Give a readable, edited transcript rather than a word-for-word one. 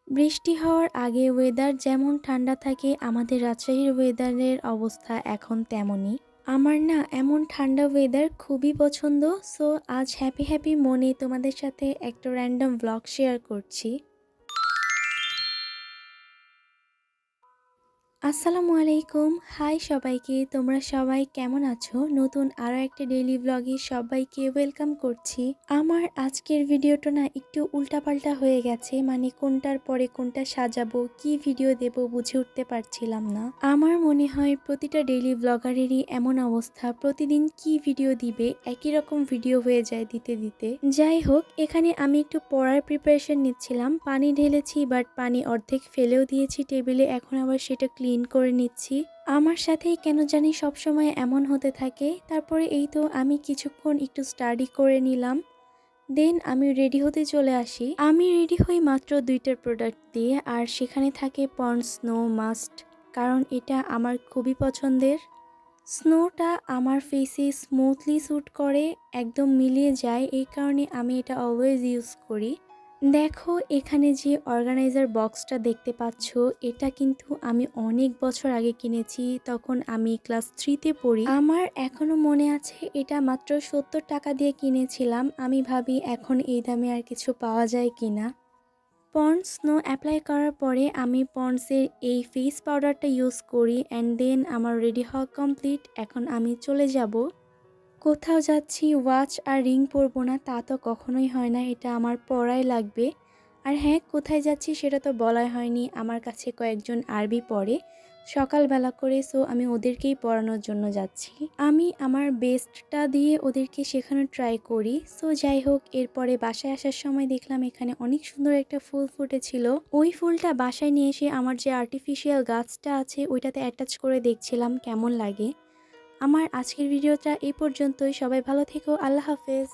বৃষ্টি হওয়ার আগে ওয়েদার যেমন ঠান্ডা থাকে, আমাদের রাজশাহীর ওয়েদারের অবস্থা এখন তেমনই। আমার না এমন ঠান্ডা ওয়েদার খুবই পছন্দ। সো আজ হ্যাপি হ্যাপি মনে তোমাদের সাথে একটা র্যান্ডম ব্লগ শেয়ার করছি। আসসালামু আলাইকুম, হাই সবাইকে। তোমরা সবাই কেমন আছো? নতুন আরও একটা ডেইলি ব্লগে সবাইকে ওয়েলকাম করছি। আমার আজকের ভিডিওটা না একটু উল্টাপাল্টা হয়ে গেছে, মানে কোনটার পরে কোনটা সাজাবো, কি ভিডিও দেব বুঝে উঠতে পারছিলাম না। আমার মনে হয় প্রতিটা ডেইলি ব্লগারেরই এমন অবস্থা, প্রতিদিন কি ভিডিও দিবে একই রকম ভিডিও হয়ে যায় দিতে দিতে। যাই হোক, এখানে আমি একটু পড়ার প্রিপারেশন নিচ্ছিলাম। পানি ঢেলেছি, বাট পানি অর্ধেক ফেলেও দিয়েছি টেবিলে, এখন আবার সেটা ক্লিন করে নিচ্ছি। আমার সাথেই কেন জানি সবসময় এমন হতে থাকে। তারপরে এই তো আমি কিছুক্ষণ একটু স্টাডি করে নিলাম, দেন আমি রেডি হতে চলে আসি। আমি রেডি হই মাত্র দুইটার প্রোডাক্ট দিয়ে, আর সেখানে থাকে পন্ডস স্নো মাস্ট, কারণ এটা আমার খুবই পছন্দের। স্নোটা আমার ফেসে স্মুথলি স্যুট করে, একদম মিলিয়ে যায়, এই কারণে আমি এটা অলওয়েজ ইউজ করি। দেখো, এখানে যে অর্গানাইজার বক্সটা দেখতে পাচ্ছ, এটা কিন্তু আমি অনেক বছর আগে কিনেছি, তখন আমি ক্লাস 3তে পড়ি। আমার এখনো মনে আছে, এটা মাত্র 70 টাকা দিয়ে কিনেছিলাম। আমি ভাবি এখন এই দামে আর কিছু পাওয়া যায় কিনা। পন্ডস স্নো অ্যাপ্লাই করার পরে আমি পন্ডসের এই ফেস পাউডারটা ইউজ করি, অ্যান্ড দেন আমার রেডি হওয়া কমপ্লিট। এখন আমি চলে যাব। কোথাও যাচ্ছি, ওয়াচ আর রিং পরবো না তা তো কখনোই হয় না, এটা আমার পরাই লাগবে। আর হ্যাঁ, কোথায় যাচ্ছি সেটা তো বলাই হয়নি। আমার কাছে কয়েকজন আরবি পড়ে সকালবেলা করে, সো আমি ওদেরকেই পড়ানোর জন্য যাচ্ছি। আমি আমার বেস্টটা দিয়ে ওদেরকে শেখানো ট্রাই করি। সো যাই হোক, এরপরে বাসায় আসার সময় দেখলাম এখানে অনেক সুন্দর একটা ফুল ফুটেছিল। ওই ফুলটা বাসায় নিয়ে এসে আমার যে আর্টিফিশিয়াল গাছটা আছে ওইটাতে অ্যাটাচ করে দেখছিলাম কেমন লাগে। আমার আজকের ভিডিওটা এই পর্যন্তই। সবাই ভালো থেকো, আল্লাহ হাফেজ।